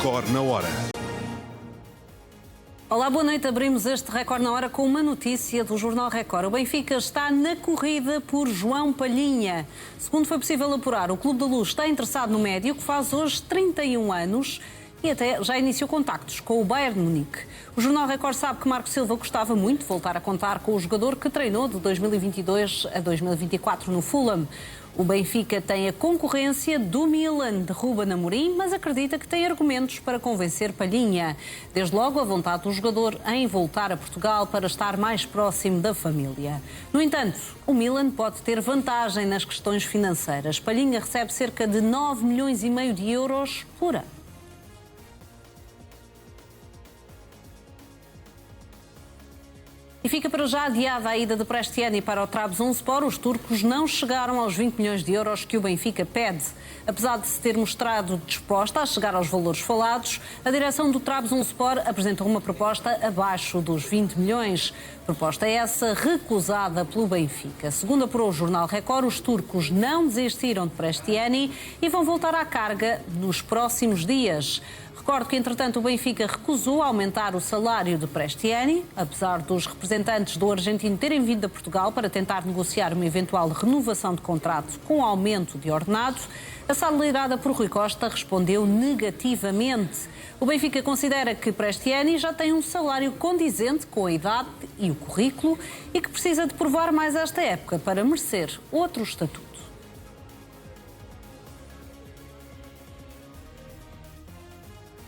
Record na Hora. Olá, boa noite. Abrimos este Record na Hora com uma notícia do Jornal Record. O Benfica está na corrida por João Palhinha. Segundo foi possível apurar, o Clube da Luz está interessado no médio, que faz hoje 31 anos e até já iniciou contactos com o Bayern de Munique. O Jornal Record sabe que Marco Silva gostava muito de voltar a contar com o jogador que treinou de 2022 a 2024 no Fulham. O Benfica tem a concorrência do Milan de Ruben Amorim, mas acredita que tem argumentos para convencer Palhinha. Desde logo, a vontade do jogador em voltar a Portugal para estar mais próximo da família. No entanto, o Milan pode ter vantagem nas questões financeiras. Palhinha recebe cerca de 9,5 milhões de euros por ano. E fica para já adiada a ida de Prestiani para o Trabzonspor. Os turcos não chegaram aos 20 milhões de euros que o Benfica pede. Apesar de se ter mostrado disposta a chegar aos valores falados, a direção do Trabzonspor apresentou uma proposta abaixo dos 20 milhões. Proposta essa recusada pelo Benfica. Segundo apurou o Jornal Record, os turcos não desistiram de Prestiani e vão voltar à carga nos próximos dias. Recordo que, entretanto, o Benfica recusou aumentar o salário de Prestiani, apesar dos representantes do argentino terem vindo a Portugal para tentar negociar uma eventual renovação de contrato com aumento de ordenado. A sala liderada por Rui Costa respondeu negativamente. O Benfica considera que Prestiani já tem um salário condizente com a idade e o currículo e que precisa de provar mais esta época para merecer outro estatuto.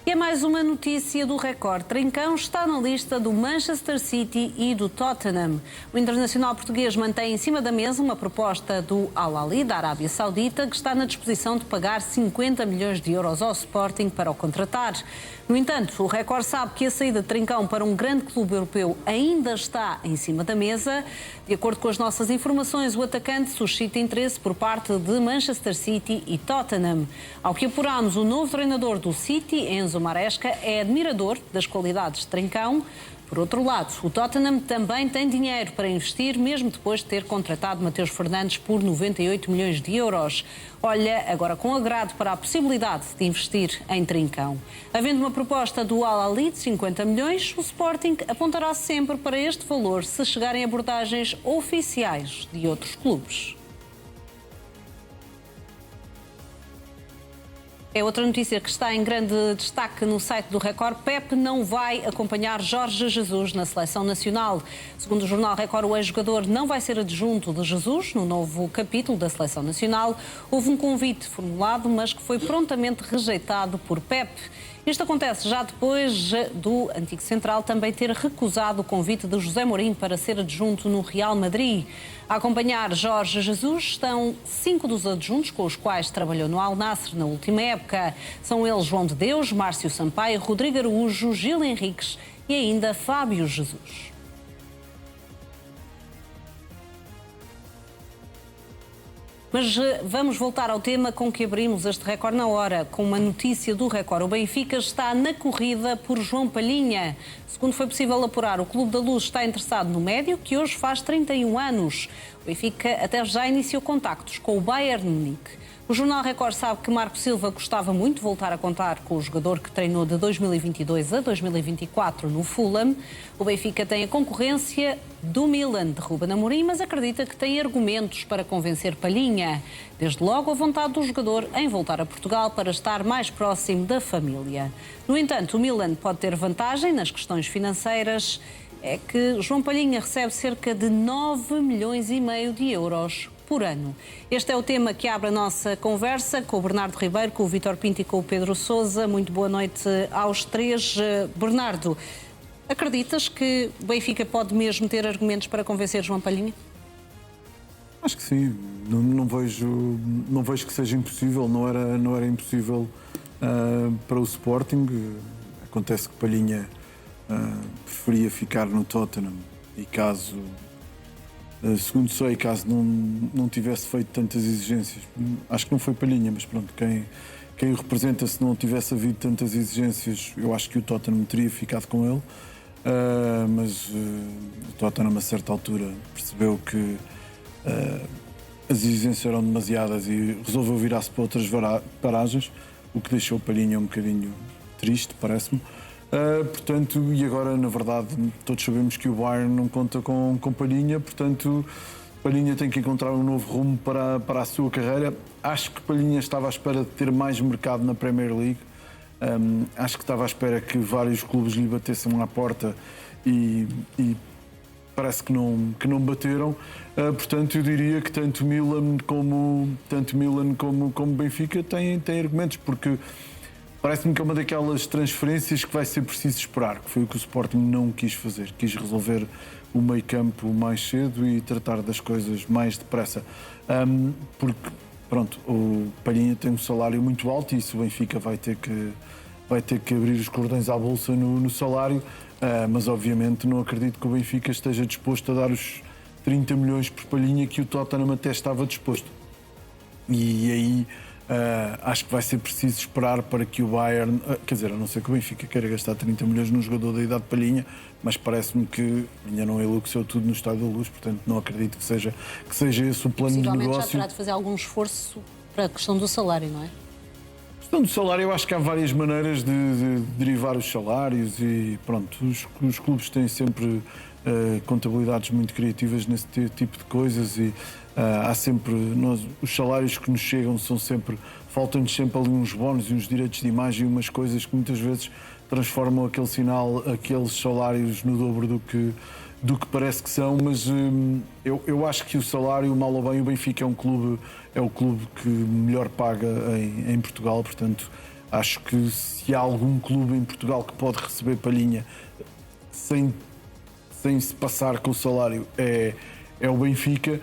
E é mais uma notícia do Record. Trincão está na lista do Manchester City e do Tottenham. O internacional português mantém em cima da mesa uma proposta do Al Ahly, da Arábia Saudita, que está na disposição de pagar 50 milhões de euros ao Sporting para o contratar. No entanto, o Record sabe que a saída de Trincão para um grande clube europeu ainda está em cima da mesa. De acordo com as nossas informações, o atacante suscita interesse por parte de Manchester City e Tottenham. Ao que apuramos, o novo treinador do City, Enzo Maresca, é admirador das qualidades de Trincão. Por outro lado, o Tottenham também tem dinheiro para investir, mesmo depois de ter contratado Mateus Fernandes por 98 milhões de euros. Olha agora com agrado para a possibilidade de investir em Trincão. Havendo uma proposta do Al Ahly de 50 milhões, o Sporting apontará sempre para este valor se chegarem abordagens oficiais de outros clubes. É outra notícia que está em grande destaque no site do Record. Pep não vai acompanhar Jorge Jesus na seleção nacional. Segundo o jornal Record, o ex-jogador não vai ser adjunto de Jesus no novo capítulo da seleção nacional. Houve um convite formulado, mas que foi prontamente rejeitado por Pep. Isto acontece já depois do antigo central também ter recusado o convite de José Mourinho para ser adjunto no Real Madrid. A acompanhar Jorge Jesus estão 5 dos adjuntos com os quais trabalhou no Al Nassr na última época. São eles João de Deus, Márcio Sampaio, Rodrigo Araújo, Gil Henriques e ainda Fábio Jesus. Mas vamos voltar ao tema com que abrimos este Record na Hora, com uma notícia do Record. O Benfica está na corrida por João Palhinha. Segundo foi possível apurar, o Clube da Luz está interessado no médio, que hoje faz 31 anos. O Benfica até já iniciou contactos com o Bayern de Munique. O Jornal Record sabe que Marco Silva gostava muito de voltar a contar com o jogador que treinou de 2022 a 2024 no Fulham. O Benfica tem a concorrência do Milan de Ruben Amorim, mas acredita que tem argumentos para convencer Palhinha. Desde logo, a vontade do jogador em voltar a Portugal para estar mais próximo da família. No entanto, o Milan pode ter vantagem nas questões financeiras. É que João Palhinha recebe cerca de 9,5 milhões de euros por ano. Este é o tema que abre a nossa conversa com o Bernardo Ribeiro, com o Vítor Pinto e com o Pedro Sousa. Muito boa noite aos três. Bernardo, acreditas que o Benfica pode mesmo ter argumentos para convencer João Palhinha? Acho que sim. Não vejo que seja impossível. Não era impossível para o Sporting. Acontece que Palhinha preferia ficar no Tottenham e caso não tivesse feito tantas exigências, acho que não foi Palhinha, mas pronto, quem o representa, se não tivesse havido tantas exigências, eu acho que o Tottenham teria ficado com ele, mas o Tottenham a certa altura percebeu que as exigências eram demasiadas e resolveu virar-se para outras paragens, o que deixou Palhinha um bocadinho triste, parece-me. Portanto, e agora, na verdade, todos sabemos que o Bayern não conta com Palhinha, portanto, Palhinha tem que encontrar um novo rumo para a sua carreira. Acho que Palhinha estava à espera de ter mais mercado na Premier League. Acho que estava à espera que vários clubes lhe batessem à porta e parece que não bateram. Portanto, eu diria que tanto Milan como Benfica têm argumentos, porque parece-me que é uma daquelas transferências que vai ser preciso esperar, que foi o que o Sporting não quis fazer. Quis resolver o meio-campo mais cedo e tratar das coisas mais depressa. Porque, pronto, o Palhinha tem um salário muito alto e isso o Benfica vai ter que abrir os cordões à bolsa no salário. Mas, obviamente, não acredito que o Benfica esteja disposto a dar os 30 milhões por Palhinha que o Tottenham até estava disposto. E aí acho que vai ser preciso esperar para que o Bayern, quer dizer, a não ser que o Benfica queira gastar 30 milhões num jogador da idade de Palhinha, mas parece-me que ainda não enlouqueceu tudo no Estádio da Luz, portanto não acredito que seja esse o plano de negócio. Possivelmente já terá de fazer algum esforço para a questão do salário, não é? A questão do salário, eu acho que há várias maneiras de derivar os salários e pronto, os clubes têm sempre contabilidades muito criativas nesse tipo de coisas e há sempre, os salários que nos chegam são sempre, faltam-nos sempre ali uns bónus e uns direitos de imagem e umas coisas que muitas vezes transformam aqueles salários no dobro do que parece que são, mas eu acho que o salário, mal ou bem, o Benfica é o clube que melhor paga em Portugal, portanto acho que se há algum clube em Portugal que pode receber Palhinha sem se passar com o salário é o Benfica.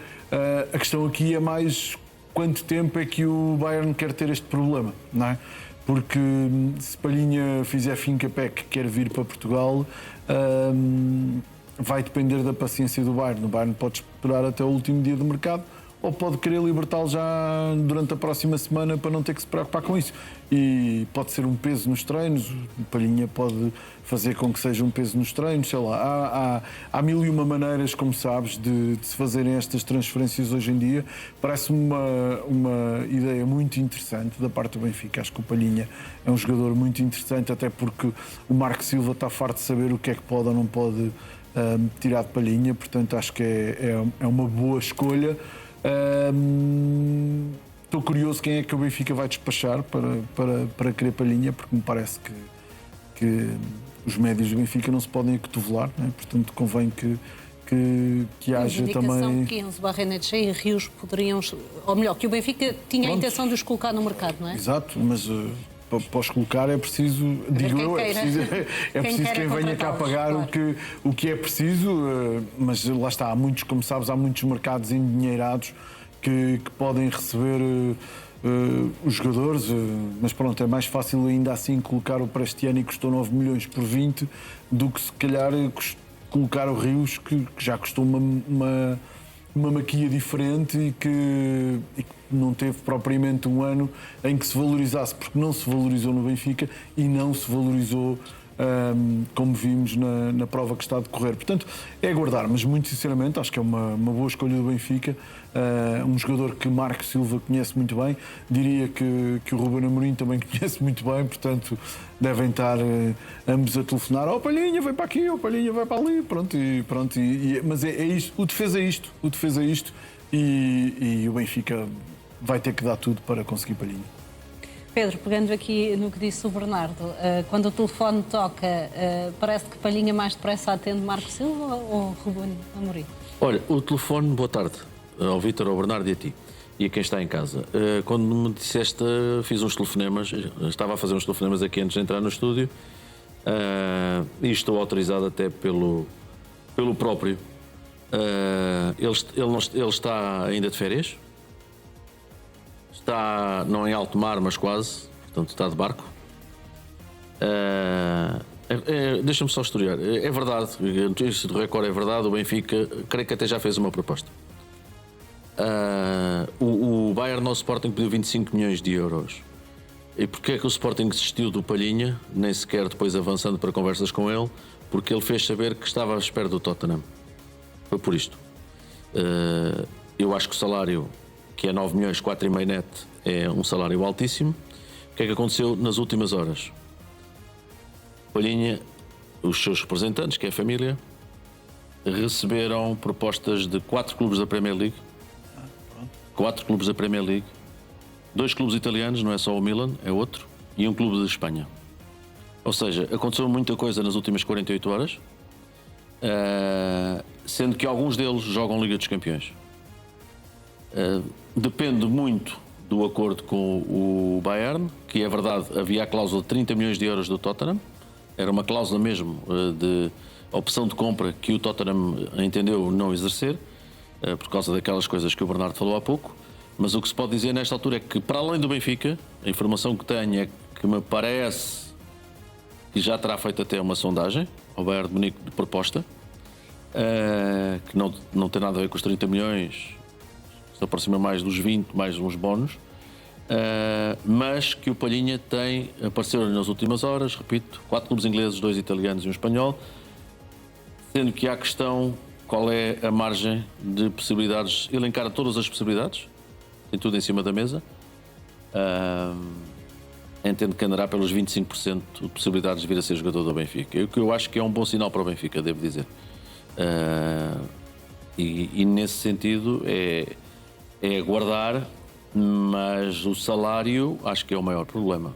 A questão aqui é mais quanto tempo é que o Bayern quer ter este problema, não é? Porque se Palhinha fizer fim-capé que quer vir para Portugal, vai depender da paciência do Bayern. O Bayern pode esperar até o último dia do mercado ou pode querer libertá-lo já durante a próxima semana para não ter que se preocupar com isso. E pode ser um peso nos treinos, o Palhinha pode fazer com que seja um peso nos treinos, sei lá. Há mil e uma maneiras, como sabes, de se fazerem estas transferências hoje em dia. Parece-me uma ideia muito interessante da parte do Benfica. Acho que o Palhinha é um jogador muito interessante, até porque o Marco Silva está farto de saber o que é que pode ou não pode tirar de Palhinha, portanto acho que é uma boa escolha. Estou curioso quem é que o Benfica vai despachar para querer Palhinha, porque me parece que os médios do Benfica não se podem acotovelar, né? Portanto convém que haja também... que Enzo Barrenetxea e Rios poderiam, ou melhor, que o Benfica tinha a intenção de os colocar no mercado, não é? Exato, mas para os colocar é preciso, digo eu, é preciso quem venha cá pagar, claro, o que é preciso, mas lá está, há muitos, como sabes, há muitos mercados endinheirados que podem receber os jogadores, mas pronto, é mais fácil ainda assim colocar o Prestiani, que custou 9 milhões por 20, do que se calhar colocar o Rios, que já custou uma maquia diferente e que não teve propriamente um ano em que se valorizasse, porque não se valorizou no Benfica e não se valorizou como vimos na prova que está a decorrer. Portanto, é aguardar, mas muito sinceramente acho que é uma boa escolha do Benfica. Um jogador que Marco Silva conhece muito bem, diria que o Ruben Amorim também conhece muito bem, portanto devem estar ambos a telefonar: "Oh Palhinha, vai para aqui, oh Palhinha, vai para ali", pronto, mas é isto, o defesa é isto e o Benfica vai ter que dar tudo para conseguir Palhinha. Pedro, pegando aqui no que disse o Bernardo, quando o telefone toca, parece que Palhinha mais depressa atende Marco Silva ou Ruben Amorim? Olha, o telefone, boa tarde, ao Vítor, ao Bernardo e a ti, e a quem está em casa. Quando me disseste, fiz uns telefonemas, estava a fazer uns telefonemas aqui antes de entrar no estúdio, e estou autorizado até pelo próprio. Ele está ainda de férias. Está, não em alto mar, mas quase, portanto está de barco. Deixa-me só historiar. É verdade, a notícia do Record é verdade, o Benfica, creio que até já fez uma proposta. O Bayern ao Sporting pediu 25 milhões de euros. E porquê é que o Sporting desistiu do Palhinha, nem sequer depois avançando para conversas com ele? Porque ele fez saber que estava à espera do Tottenham. Foi por isto. Eu acho que o salário, que é 9 milhões, 4,5 net, é um salário altíssimo. O que é que aconteceu nas últimas horas? Palhinha, os seus representantes, que é a família, receberam propostas de 4 clubes da Premier League. 4 clubes da Premier League. 2 clubes italianos, não é só o Milan, é outro. E um clube de Espanha. Ou seja, aconteceu muita coisa nas últimas 48 horas, sendo que alguns deles jogam Liga dos Campeões. Depende muito do acordo com o Bayern, que é verdade, havia a cláusula de 30 milhões de euros do Tottenham, era uma cláusula mesmo de opção de compra que o Tottenham entendeu não exercer, por causa daquelas coisas que o Bernardo falou há pouco, mas o que se pode dizer nesta altura é que, para além do Benfica, a informação que tenho é que me parece que já terá feito até uma sondagem ao Bayern de Munique de proposta, que não tem nada a ver com os 30 milhões, se aproxima mais dos 20, mais uns bónus, mas que o Palhinha apareceu nas últimas horas, repito, 4 clubes ingleses, 2 italianos e um espanhol, sendo que há a questão qual é a margem de possibilidades, ele encara todas as possibilidades, tem tudo em cima da mesa, entendo que andará pelos 25% de possibilidades de vir a ser jogador do Benfica, o que eu acho que é um bom sinal para o Benfica, devo dizer. E nesse sentido é aguardar, mas o salário acho que é o maior problema.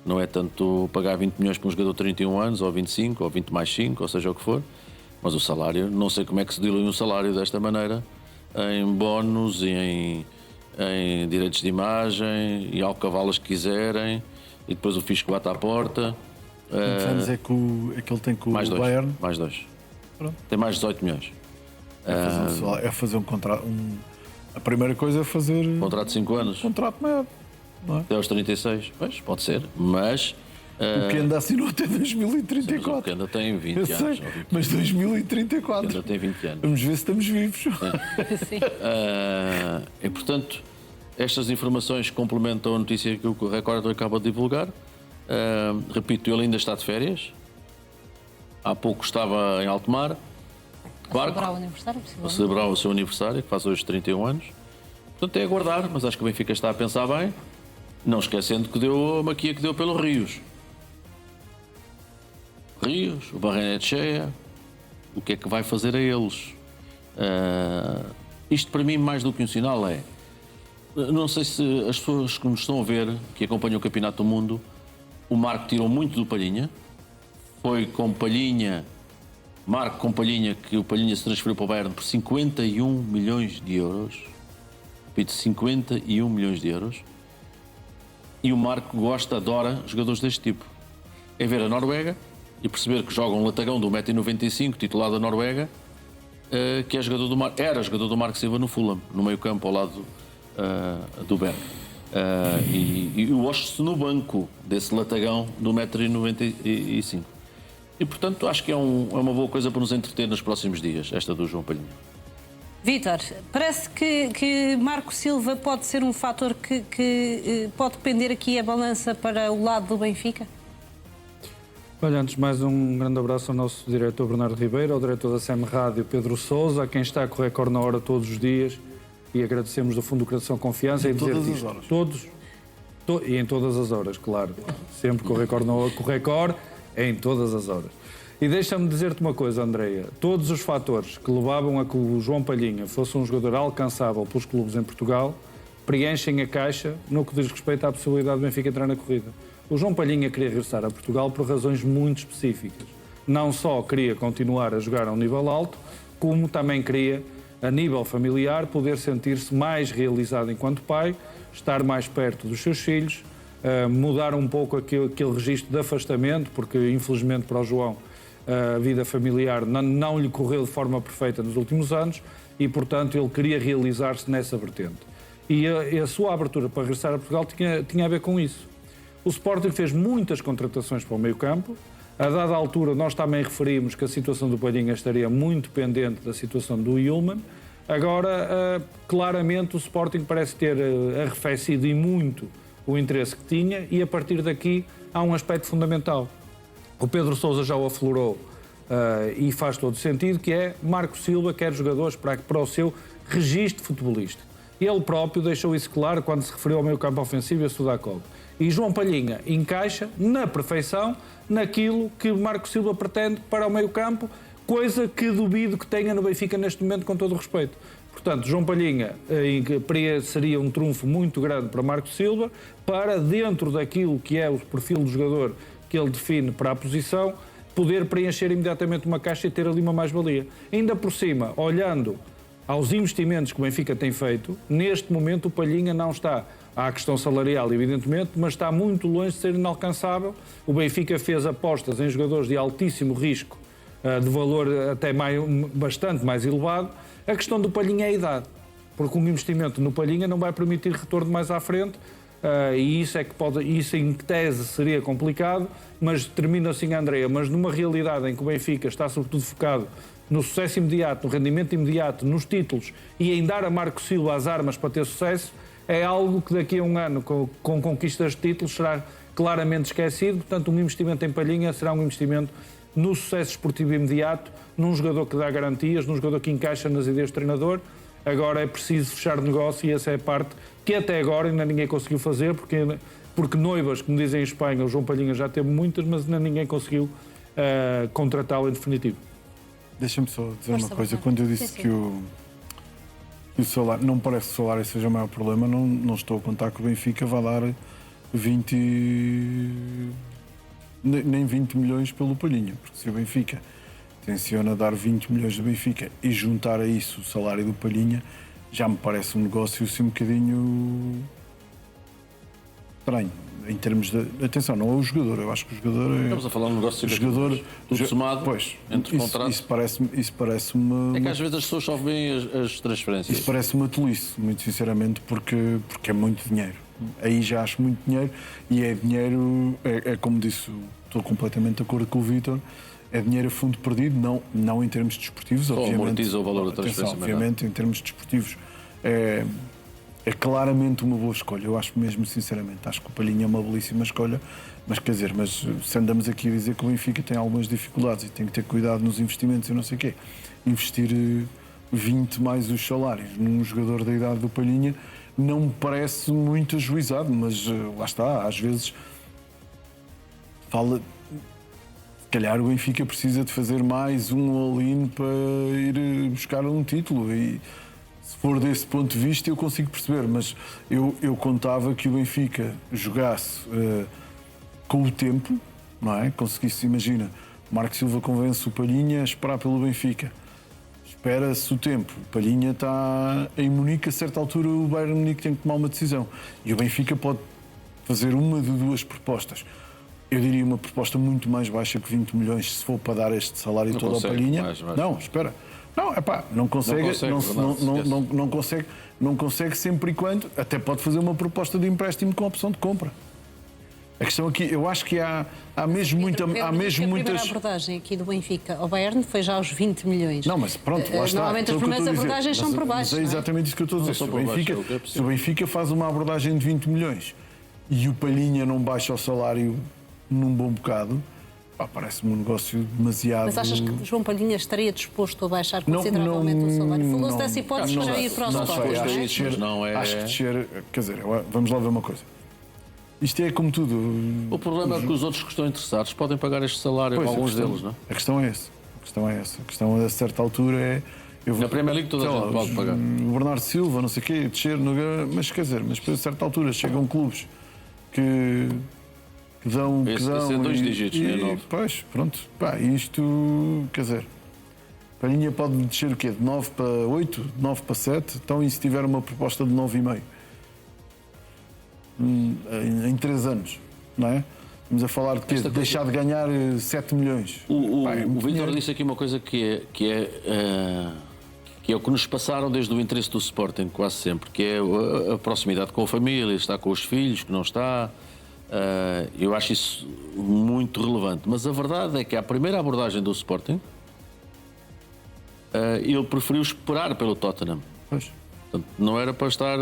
Não é tanto pagar 20 milhões para um jogador de 31 anos, ou 25, ou 20 mais 5, ou seja o que for, mas o salário, não sei como é que se dilui um salário desta maneira, em bónus e em direitos de imagem, e alcavalas que quiserem, e depois o fisco bate à porta. Quantos anos é que ele tem com o Bayern? Mais 2. Pronto. Tem mais 18 milhões. É fazer um contrato. A primeira coisa é fazer. Contrato de 5 anos. Contrato maior. Não é? Até aos 36. Pois, pode ser. Mas. O que ainda assinou até 2034. O que ainda tem 20 Eu anos. Sei, mas 2034. Ainda tem 20 anos. Vamos ver se estamos vivos. Sim. E portanto, estas informações complementam a notícia que o Record acaba de divulgar. Repito, ele ainda está de férias. Há pouco estava em alto mar. A celebrar o aniversário, a celebrar o seu aniversário, que faz hoje 31 anos. Portanto, é aguardar, mas acho que o Benfica está a pensar bem, não esquecendo que deu a maquia que deu pelo Rios. Rios, o Barrenete cheia, o que é que vai fazer a eles? Isto para mim, mais do que um sinal, é. Não sei se as pessoas que nos estão a ver, que acompanham o Campeonato do Mundo, o Marco tirou muito do Palhinha. Foi com Palhinha. Marco com Palhinha, que o Palhinha se transferiu para o Bayern por 51 milhões de euros. Repito, 51 milhões de euros. E o Marco adora jogadores deste tipo. É ver a Noruega e perceber que joga um latagão de 1,95m, titular da Noruega, que é jogador era jogador do Marco Silva no Fulham, no meio-campo, ao lado do Berg. E o Osh no banco desse latagão de 1,95m. E, portanto, acho que é uma boa coisa para nos entreter nos próximos dias, esta do João Palhinha. Vítor, parece que Marco Silva pode ser um fator que pode pender aqui a balança para o lado do Benfica? Olha, antes de mais um grande abraço ao nosso diretor Bernardo Ribeiro, ao diretor da SEM Rádio Pedro Sousa, a quem está com o Record na hora todos os dias, e agradecemos do fundo do coração confiança em todas dizer as horas. E em todas as horas, claro. Sempre com o Record na hora, com o Record em todas as horas. E deixa-me dizer-te uma coisa, Andreia. Todos os fatores que levavam a que o João Palhinha fosse um jogador alcançável pelos clubes em Portugal preenchem a caixa no que diz respeito à possibilidade do Benfica entrar na corrida. O João Palhinha queria regressar a Portugal por razões muito específicas. Não só queria continuar a jogar a um nível alto, como também queria, a nível familiar, poder sentir-se mais realizado enquanto pai, estar mais perto dos seus filhos, mudar um pouco aquele registro de afastamento, porque infelizmente para o João a vida familiar não lhe correu de forma perfeita nos últimos anos e, portanto, ele queria realizar-se nessa vertente. E a sua abertura para regressar a Portugal tinha a ver com isso. O Sporting fez muitas contratações para o meio-campo. A dada altura, nós também referimos que a situação do Palhinha estaria muito pendente da situação do Yulman. Agora, claramente, o Sporting parece ter arrefecido e muito o interesse que tinha e, a partir daqui, há um aspecto fundamental. O Pedro Sousa já o aflorou e faz todo sentido, que é Marco Silva quer jogadores para o seu registro futebolístico. Ele próprio deixou isso claro quando se referiu ao meio campo ofensivo e a Sudakov. E João Palhinha encaixa na perfeição naquilo que Marco Silva pretende para o meio-campo, coisa que duvido que tenha no Benfica neste momento, com todo o respeito. Portanto, João Palhinha seria um trunfo muito grande para Marco Silva, para, dentro daquilo que é o perfil do jogador que ele define para a posição, poder preencher imediatamente uma caixa e ter ali uma mais-valia. Ainda por cima, olhando aos investimentos que o Benfica tem feito, neste momento o Palhinha não está. Há a questão salarial, evidentemente, mas está muito longe de ser inalcançável. O Benfica fez apostas em jogadores de altíssimo risco, de valor até bastante mais elevado. A questão do Palhinha é a idade, porque um investimento no Palhinha não vai permitir retorno mais à frente, e isso é que isso em tese seria complicado, mas termina assim, Andréa, mas numa realidade em que o Benfica está sobretudo focado no sucesso imediato, no rendimento imediato, nos títulos e em dar a Marco Silva as armas para ter sucesso, é algo que daqui a um ano, com conquistas de títulos, será claramente esquecido. Portanto, um investimento em Palhinha será um investimento no sucesso esportivo imediato, num jogador que dá garantias, num jogador que encaixa nas ideias do treinador. Agora é preciso fechar negócio e essa é a parte que até agora ainda ninguém conseguiu fazer, porque noivas, como dizem em Espanha, o João Palhinha já teve muitas, mas ainda ninguém conseguiu contratá-lo em definitivo. Deixa-me só dizer uma coisa. Quando eu disse que o salário, não parece que o salário seja o maior problema, não estou a contar que o Benfica vai dar 20... nem 20 milhões pelo Palhinha, porque se o Benfica tenciona dar 20 milhões do Benfica e juntar a isso o salário do Palhinha, já me parece um negócio assim um bocadinho estranho. Em termos de... Atenção, não é o jogador, eu acho que o jogador é... Estamos a falar de um negócio jogador, tudo somado, pois, entre contratos. Isso parece uma... É que às vezes as pessoas só veem as transferências. Isso parece uma tolice, muito sinceramente, porque é muito dinheiro. Aí já acho muito dinheiro e é dinheiro, é como disse, estou completamente de acordo com o Vítor, é dinheiro a fundo perdido, não em termos desportivos, obviamente. Amortiza o valor da transferência. Obviamente, em termos desportivos, é claramente uma boa escolha. Eu acho mesmo, sinceramente, acho que o Palhinha é uma belíssima escolha, mas quer dizer, se andamos aqui a dizer que o Benfica tem algumas dificuldades e tem que ter cuidado nos investimentos e não sei o quê, investir 20 mais os salários num jogador da idade do Palhinha não me parece muito ajuizado, mas lá está, às vezes se calhar o Benfica precisa de fazer mais um all-in para ir buscar um título e se for desse ponto de vista eu consigo perceber, mas eu contava que o Benfica jogasse com o tempo, não é? Conseguisse, imagina, o Marco Silva convence o Palhinha a esperar pelo Benfica. Espera-se o tempo. O Palhinha está em Munique, a certa altura o Bayern Munique tem que tomar uma decisão. E o Benfica pode fazer uma de duas propostas. Eu diria uma proposta muito mais baixa que 20 milhões se for para dar este salário não todo ao Palhinha. Não, espera. Não, não consegue, não consegue sempre e quando, até pode fazer uma proposta de empréstimo com opção de compra. A questão aqui, eu acho que há mesmo muitas... A primeira abordagem aqui do Benfica ao Bayern foi já aos 20 milhões. Não, mas pronto, lá está. Normalmente as primeiras abordagens são por baixo. Mas é exatamente isso que eu estou a dizer. Se o Benfica faz uma abordagem de 20 milhões e o Palhinha não baixa o salário num bom bocado, parece-me um negócio demasiado... Mas achas que o João Palhinha estaria disposto a baixar consideravelmente o salário? Falou-se dessa hipótese para ir para o Sporting, não é? Acho que descer... Quer dizer, vamos lá ver uma coisa. Isto é como tudo. O problema é que os outros que estão interessados podem pagar este salário, alguns deles, não é? A questão é essa. A questão a certa altura é... Na Premier League toda a gente pode pagar. O Bernardo Silva, não sei o quê, descer... Mas quer dizer, mas a certa altura chegam clubes que dão... Esse é 2 dígitos, não é 9. Pois, pronto. Isto, quer dizer... Palhinha pode descer o quê? De 9 para 8? De 9 para 7? Então e se tiver uma proposta de 9,5? Em 3 anos, não é? Estamos a falar de deixar de ganhar 7 milhões. O Vítor disse aqui uma coisa que é o que nos passaram desde o interesse do Sporting, quase sempre, que é a proximidade com a família, estar com os filhos, que não está. Eu acho isso muito relevante. Mas a verdade é que a primeira abordagem do Sporting, ele preferiu esperar pelo Tottenham. Pois. Portanto, não era para estar...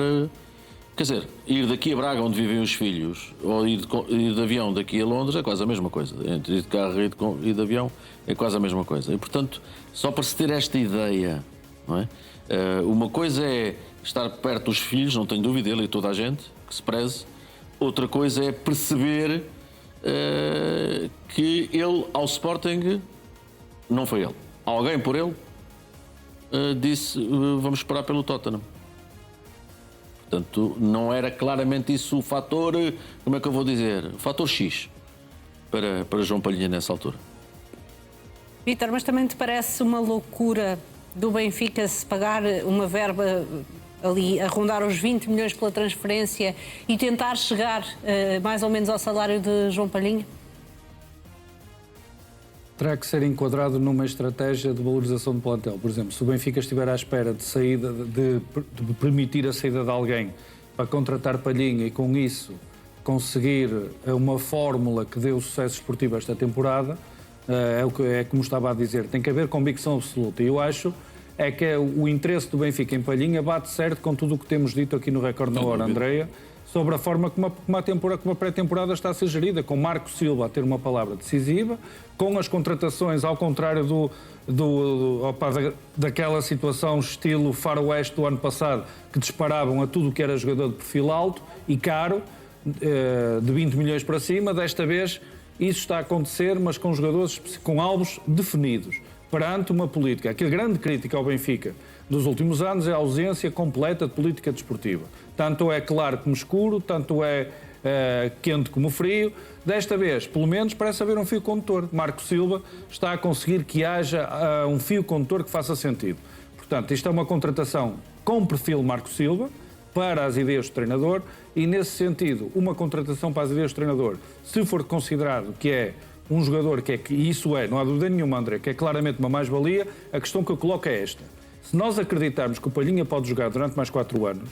Quer dizer, ir daqui a Braga, onde vivem os filhos, ou ir de avião daqui a Londres é quase a mesma coisa. Entre ir de carro e ir de avião é quase a mesma coisa. E, portanto, só para se ter esta ideia, não é? Uma coisa é estar perto dos filhos, não tenho dúvida, ele e toda a gente, que se preze. Outra coisa é perceber que ele, ao Sporting, não foi ele. Alguém por ele disse, vamos esperar pelo Tottenham. Portanto, não era claramente isso o fator, como é que eu vou dizer, o fator X para João Palhinha nessa altura. Vítor, mas também te parece uma loucura do Benfica se pagar uma verba ali a rondar os 20 milhões pela transferência e tentar chegar mais ou menos ao salário de João Palhinha? Terá que ser enquadrado numa estratégia de valorização do plantel. Por exemplo, se o Benfica estiver à espera de saída, de permitir a saída de alguém para contratar Palhinha e com isso conseguir uma fórmula que dê o sucesso esportivo esta temporada, é como estava a dizer, tem que haver convicção absoluta. E eu acho que o interesse do Benfica em Palhinha bate certo com tudo o que temos dito aqui no Record na Hora, Andreia, sobre a forma como a pré-temporada está a ser gerida, com Marco Silva a ter uma palavra decisiva, com as contratações, ao contrário daquela situação estilo faroeste do ano passado, que disparavam a tudo o que era jogador de perfil alto e caro, de 20 milhões para cima. Desta vez isso está a acontecer, mas com jogadores com alvos definidos, perante uma política. Aquela grande crítica ao Benfica dos últimos anos é a ausência completa de política desportiva. Tanto é claro como escuro, tanto é quente como frio. Desta vez, pelo menos, parece haver um fio condutor. Marco Silva está a conseguir que haja um fio condutor que faça sentido. Portanto, isto é uma contratação com perfil Marco Silva, para as ideias do treinador, e nesse sentido, uma contratação para as ideias do treinador, se for considerado que é um jogador e isso não há dúvida nenhuma, André, que é claramente uma mais-valia, a questão que eu coloco é esta. Se nós acreditarmos que o Palhinha pode jogar durante mais 4 anos,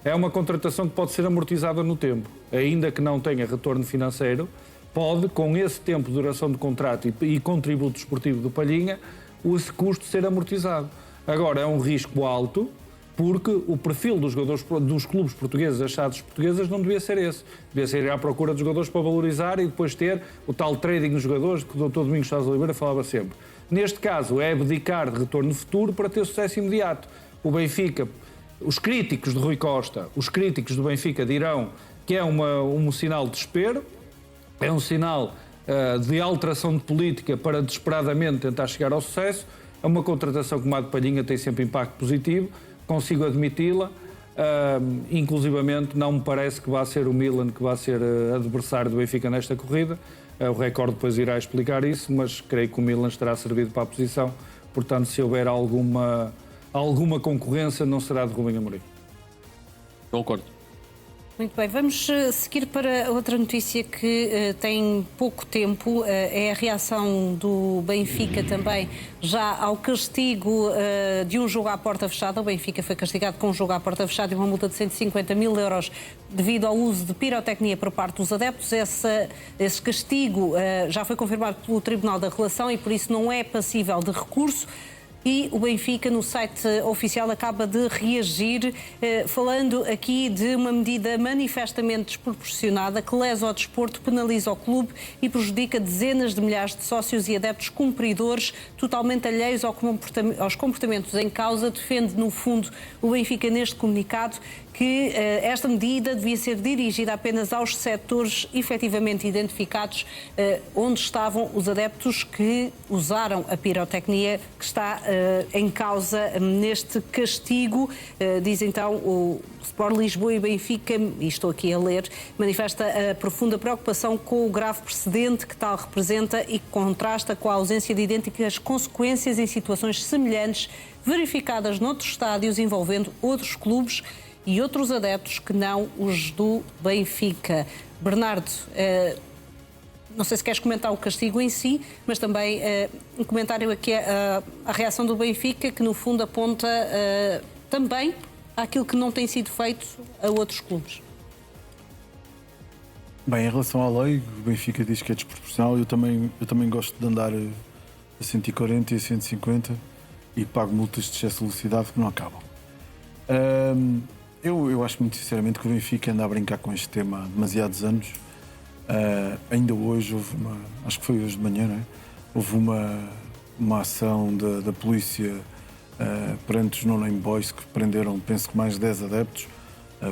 é uma contratação que pode ser amortizada no tempo. Ainda que não tenha retorno financeiro, pode, com esse tempo de duração de contrato e contributo desportivo do Palhinha, esse custo ser amortizado. Agora, é um risco alto, porque o perfil dos jogadores dos clubes portugueses, achados portugueses, não devia ser esse. Devia ser ir à procura de jogadores para valorizar e depois ter o tal trading de jogadores que o Dr. Domingos Chaves Oliveira falava sempre. Neste caso, é abdicar de retorno futuro para ter sucesso imediato. O Benfica, os críticos de Rui Costa, os críticos do Benfica dirão que é um sinal de desespero, é um sinal de alteração de política para desesperadamente tentar chegar ao sucesso. É uma contratação como a de Palhinha tem sempre impacto positivo, consigo admiti-la, inclusivamente não me parece que vá ser o Milan que vá ser adversário do Benfica nesta corrida. O Record depois irá explicar isso, mas creio que o Milan estará servido para a posição, portanto, se houver alguma concorrência, não será de Rubem Amorim. Concordo. Muito bem, vamos seguir para outra notícia que tem pouco tempo, é a reação do Benfica também já ao castigo de um jogo à porta fechada. O Benfica foi castigado com um jogo à porta fechada e uma multa de 150 mil euros devido ao uso de pirotecnia por parte dos adeptos. Esse castigo já foi confirmado pelo Tribunal da Relação e por isso não é passível de recurso. E o Benfica, no site oficial, acaba de reagir, falando aqui de uma medida manifestamente desproporcionada que lesa ao desporto, penaliza o clube e prejudica dezenas de milhares de sócios e adeptos cumpridores totalmente alheios aos comportamentos em causa. Defende, no fundo, o Benfica neste comunicado que esta medida devia ser dirigida apenas aos setores efetivamente identificados onde estavam os adeptos que usaram a pirotecnia que está em causa neste castigo. Diz então o Sport Lisboa e Benfica, e estou aqui a ler, manifesta a profunda preocupação com o grave precedente que tal representa e que contrasta com a ausência de idênticas consequências em situações semelhantes verificadas noutros estádios envolvendo outros clubes e outros adeptos que não os do Benfica. Bernardo, não sei se queres comentar o castigo em si, mas também um comentário aqui a reação do Benfica, que no fundo aponta também àquilo que não tem sido feito a outros clubes. Bem, em relação à lei, o Benfica diz que é desproporcional. Eu também gosto de andar a 140 e a 150 e pago multas de excesso de velocidade que não acabam. Eu acho muito sinceramente que o Benfica anda a brincar com este tema há demasiados anos. Ainda hoje houve acho que foi hoje de manhã, não é? Houve uma ação da polícia perante os No Name Boys que prenderam, penso que mais de 10 adeptos